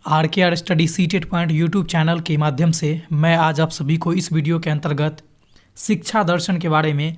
Are K R study सीटेड point YouTube channel के माध्यम से मैं आज आप सभी को इस वीडियो के अंतर्गत शिक्षा दर्शन के बारे में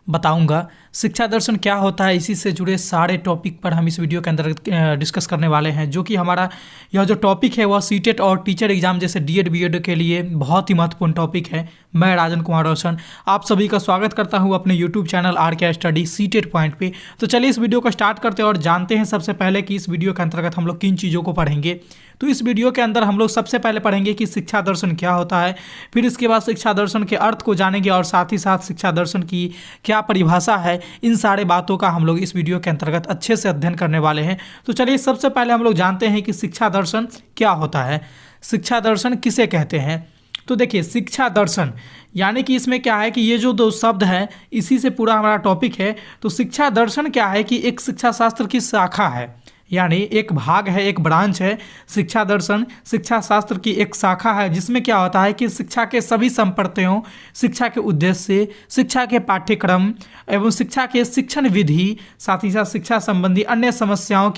बताऊंगा। शिक्षा दर्शन क्या होता है, इसी से जुड़े सारे टॉपिक पर हम इस वीडियो के अंतर्गत डिस्कस करने वाले हैं। जो कि हमारा यह जो टॉपिक है वह सीटेट और टीचर एग्जाम जैसे डीएड बीएड के लिए बहुत ही महत्वपूर्ण टॉपिक है। मैं राजन कुमार रोशन आप सभी का स्वागत करता हूं अपने YouTube channel are K R study सीटेड पॉइंट पे। तो चलिए इस वीडियो को स्टार्ट करते हैं और जानते हैं सबसे पहले कि इस वीडियो के अंतर्गत हम लोग किन चीज़ों को पढ़ेंगे। तो इस वीडियो के अंदर हम लोग सबसे पहले पढ़ेंगे कि शिक्षा दर्शन क्या होता है, फिर इसके बाद शिक्षा दर्शन के अर्थ को जानेंगे और साथ ही साथ शिक्षा दर्शन की क्या परिभाषा है। इन सारे बातों का हम लोग इस वीडियो के अंतर्गत अच्छे से अध्ययन करने वाले हैं। तो चलिए सबसे पहले हम लोग जानते हैं कि शिक्षा दर्शन क्या होता है, शिक्षा दर्शन किसे कहते हैं। तो देखिए शिक्षा दर्शन यानी कि इसमें क्या है कि ये जो दो शब्द हैं इसी से पूरा हमारा टॉपिक है। तो शिक्षा दर्शन क्या है कि एक शिक्षा शास्त्र की शाखा है, यानी एक भाग है, एक ब्रांच है। शिक्षा दर्शन शिक्षा शास्त्र की एक शाखा है जिसमें क्या होता है कि शिक्षा के सभी संप्रदायों, शिक्षा के उद्देश्य, शिक्षा के पाठ्यक्रम एवं शिक्षा के शिक्षण विधि, साथ ही साथ शिक्षा संबंधी अन्य समस्याओं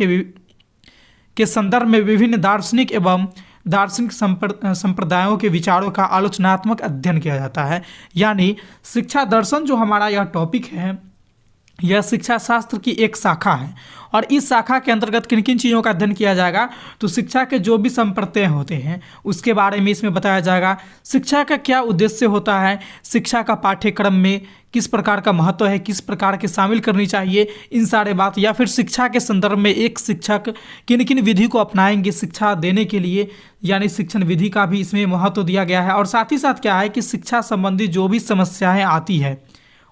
के संदर्भ में विभिन्न दार्शनिक एवं दार्शनिक संप्रदायों के विचारों का आलोचनात्मक अध्ययन किया जाता है। यानी शिक्षा दर्शन जो हमारा यह टॉपिक है यह शिक्षा शास्त्र की एक शाखा है और इस शाखा के अंतर्गत किन किन चीज़ों का अध्ययन किया जाएगा। तो शिक्षा के जो भी संप्रदाय होते हैं उसके बारे में इसमें बताया जाएगा। शिक्षा का क्या उद्देश्य होता है, शिक्षा का पाठ्यक्रम में किस प्रकार का महत्व है, किस प्रकार के शामिल करनी चाहिए, इन सारे बात, या फिर शिक्षा के संदर्भ में एक शिक्षक किन किन विधि को अपनाएंगे शिक्षा देने के लिए, यानी शिक्षण विधि का भी इसमें महत्व दिया गया है। और साथ ही साथ क्या है कि शिक्षा संबंधी जो भी समस्याएं आती है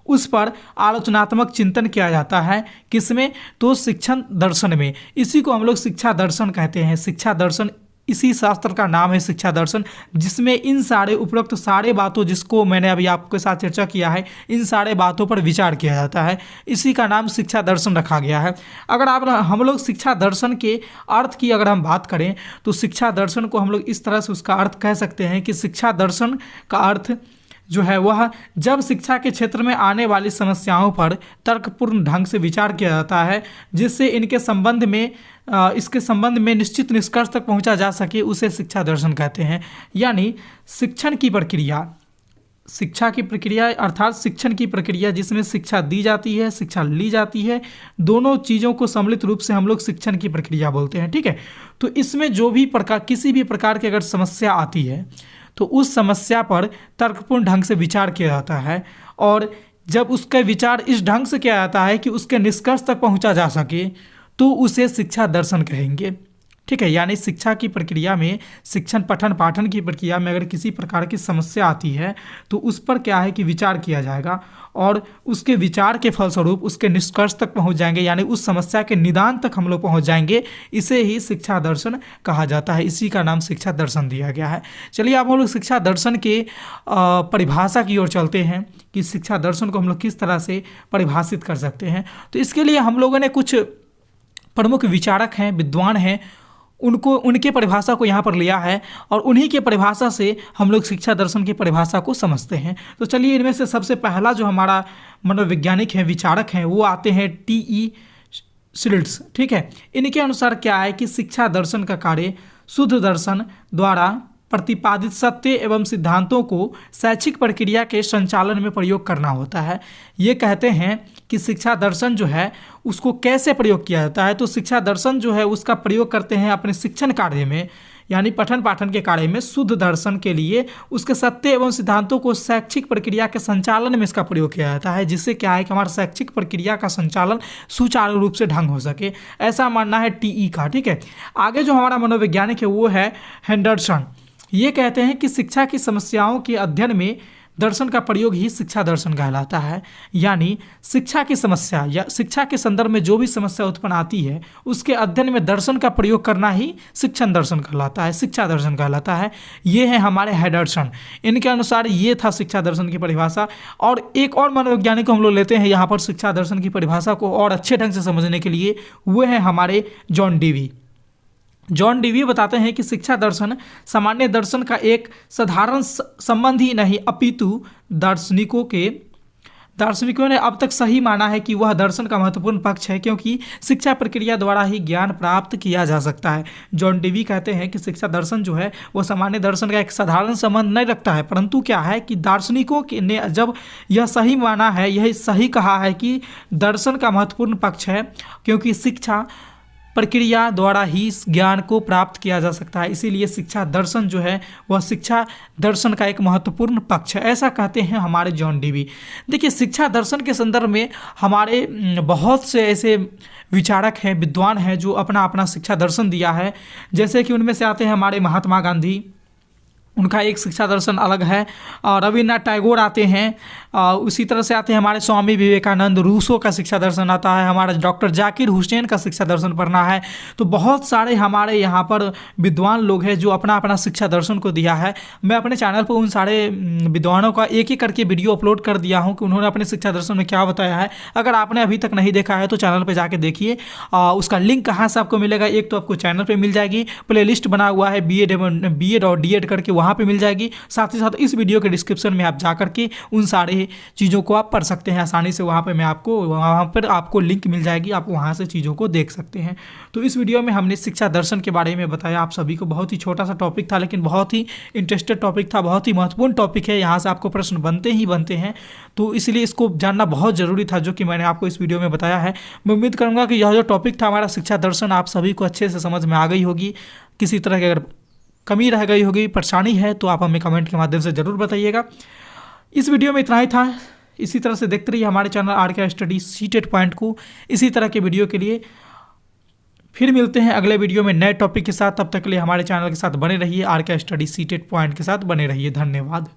उस पर आलोचनात्मक चिंतन किया जाता है। किसमें? तो शिक्षण दर्शन में। इसी को हम लोग शिक्षा दर्शन कहते हैं। शिक्षा दर्शन इसी शास्त्र का नाम है शिक्षा दर्शन, जिसमें इन सारे उपरोक्त सारे बातों जिसको मैंने अभी आपके साथ चर्चा किया है इन सारे बातों पर विचार किया जाता है। इसी का नाम शिक्षा दर्शन रखा गया है। अगर आप हम लोग शिक्षा दर्शन के अर्थ की अगर हम बात करें तो शिक्षा दर्शन को हम लोग इस तरह से उसका अर्थ कह सकते हैं कि शिक्षा दर्शन का अर्थ जो है वह जब शिक्षा के क्षेत्र में आने वाली समस्याओं पर तर्कपूर्ण ढंग से विचार किया जाता है जिससे इसके संबंध में निश्चित निष्कर्ष तक पहुंचा जा सके, उसे शिक्षा दर्शन कहते हैं। यानी शिक्षण की प्रक्रिया, शिक्षा की प्रक्रिया अर्थात शिक्षण की प्रक्रिया जिसमें शिक्षा दी जाती है, शिक्षा ली जाती है, दोनों चीज़ों को सम्मिलित रूप से हम लोग शिक्षण की प्रक्रिया बोलते हैं। ठीक है, तो इसमें जो भी किसी भी प्रकार की अगर समस्या आती है तो उस समस्या पर तर्कपूर्ण ढंग से विचार किया जाता है और जब उसका विचार इस ढंग से किया जाता है कि उसके निष्कर्ष तक पहुंचा जा सके तो उसे शिक्षा दर्शन कहेंगे। ठीक है, यानी शिक्षा की प्रक्रिया में, शिक्षण पठन पाठन की प्रक्रिया में अगर किसी प्रकार की समस्या आती है तो उस पर क्या है कि विचार किया जाएगा और उसके विचार के फलस्वरूप उसके निष्कर्ष तक पहुंच जाएंगे, यानी उस समस्या के निदान तक हम लोग पहुंच जाएंगे। इसे ही शिक्षा दर्शन कहा जाता है, इसी का नाम शिक्षा दर्शन दिया गया है। चलिए अब हम लोग शिक्षा दर्शन के परिभाषा की ओर चलते हैं कि शिक्षा दर्शन को हम लोग किस तरह से परिभाषित कर सकते हैं। तो इसके लिए हम लोगों ने कुछ प्रमुख विचारक हैं, विद्वान हैं, उनके परिभाषा को यहाँ पर लिया है और उन्हीं के परिभाषा से हम लोग शिक्षा दर्शन की परिभाषा को समझते हैं। तो चलिए इनमें से सबसे पहला जो हमारा मनोवैज्ञानिक है, विचारक हैं, वो आते हैं टी.ई. शिल्ड्स। ठीक है, इनके अनुसार क्या है कि शिक्षा दर्शन का कार्य शुद्ध दर्शन द्वारा प्रतिपादित सत्य एवं सिद्धांतों को शैक्षिक प्रक्रिया के संचालन में प्रयोग करना होता है। ये कहते हैं कि शिक्षा दर्शन जो है उसको कैसे प्रयोग किया जाता है। तो शिक्षा दर्शन जो है उसका प्रयोग करते हैं अपने शिक्षण कार्य में, यानी पठन पाठन के कार्य में शुद्ध दर्शन के लिए उसके सत्य एवं सिद्धांतों को शैक्षिक प्रक्रिया के संचालन में इसका प्रयोग किया जाता है, जिससे क्या है कि हमारा शैक्षिक प्रक्रिया का संचालन सुचारू रूप से ढंग हो सके, ऐसा मानना है टी.ई. का। ठीक है, आगे जो हमारा मनोवैज्ञानिक है वो है हेंडरसन। ये कहते हैं कि शिक्षा की समस्याओं के अध्ययन में दर्शन का प्रयोग ही शिक्षा दर्शन कहलाता है। यानी शिक्षा की समस्या या शिक्षा के संदर्भ में जो भी समस्या उत्पन्न आती है उसके अध्ययन में दर्शन का प्रयोग करना ही शिक्षण दर्शन कहलाता है, शिक्षा दर्शन कहलाता है। ये है हमारे हेंडरसन, इनके अनुसार ये था शिक्षा दर्शन की परिभाषा। और एक और मनोवैज्ञानिक को हम लोग लेते हैं यहाँ पर शिक्षा दर्शन की परिभाषा को और अच्छे ढंग से समझने के लिए, वो है हमारे जॉन डीवी। जॉन डीवी बताते हैं कि शिक्षा दर्शन सामान्य दर्शन का एक साधारण संबंध ही नहीं अपितु दार्शनिकों के दार्शनिकों ने अब तक सही माना है कि वह दर्शन का महत्वपूर्ण पक्ष है, क्योंकि शिक्षा प्रक्रिया द्वारा ही ज्ञान प्राप्त किया जा सकता है। जॉन डेवी कहते हैं कि शिक्षा दर्शन जो है वह सामान्य दर्शन का एक साधारण संबंध नहीं रखता है, परंतु क्या है कि दार्शनिकों ने जब यह सही माना है, यह सही कहा है कि दर्शन का महत्वपूर्ण पक्ष है, क्योंकि शिक्षा प्रक्रिया द्वारा ही इस ज्ञान को प्राप्त किया जा सकता है, इसीलिए शिक्षा दर्शन जो है वह शिक्षा दर्शन का एक महत्वपूर्ण पक्ष है, ऐसा कहते हैं हमारे जॉन डेवी। देखिए, शिक्षा दर्शन के संदर्भ में हमारे बहुत से ऐसे विचारक हैं, विद्वान हैं जो अपना अपना शिक्षा दर्शन दिया है। जैसे कि उनमें से आते हैं हमारे महात्मा गांधी, उनका एक शिक्षा दर्शन अलग है, और रविन्द्रनाथ टैगोर आते हैं, उसी तरह से आते हैं हमारे स्वामी विवेकानंद, रूसो का शिक्षा दर्शन आता है, हमारा डॉक्टर जाकिर हुसैन का शिक्षा दर्शन पढ़ना है। तो बहुत सारे हमारे यहाँ पर विद्वान लोग हैं जो अपना अपना शिक्षा दर्शन को दिया है। मैं अपने चैनल पर उन सारे विद्वानों का एक एक करके वीडियो अपलोड कर दिया हूँ कि उन्होंने अपने शिक्षा दर्शन में क्या बताया है। अगर आपने अभी तक नहीं देखा है तो चैनल पर जाके देखिए। उसका लिंक कहाँ से आपको मिलेगा, एक तो आपको चैनल पर मिल जाएगी, प्ले लिस्ट बना हुआ है BEd और D.Ed करके, वहाँ पे मिल जाएगी। साथ ही साथ इस वीडियो के डिस्क्रिप्शन में आप जा करके उन सारे चीज़ों को आप पढ़ सकते हैं आसानी से। वहाँ पर आपको लिंक मिल जाएगी, आप वहाँ से चीज़ों को देख सकते हैं। तो इस वीडियो में हमने शिक्षा दर्शन के बारे में बताया आप सभी को। बहुत ही छोटा सा टॉपिक था, लेकिन बहुत ही इंटरेस्टेड टॉपिक था, बहुत ही महत्वपूर्ण टॉपिक है। यहाँ से आपको प्रश्न बनते ही बनते हैं, तो इसलिए इसको जानना बहुत ज़रूरी था, जो कि मैंने आपको इस वीडियो में बताया है। मैं उम्मीद करूँगा कि यह जो टॉपिक था हमारा शिक्षा दर्शन, आप सभी को अच्छे से समझ में आ गई होगी। किसी तरह की अगर कमी रह गई होगी, परेशानी है, तो आप हमें कमेंट के माध्यम से ज़रूर बताइएगा। इस वीडियो में इतना ही था। इसी तरह से देखते रहिए हमारे channel RK study CTET point को। इसी तरह के वीडियो के लिए फिर मिलते हैं अगले वीडियो में नए टॉपिक के साथ। तब तक के लिए हमारे चैनल के साथ बने रहिए, RK स्टडी सीटेट पॉइंट के साथ बने रहिए। धन्यवाद।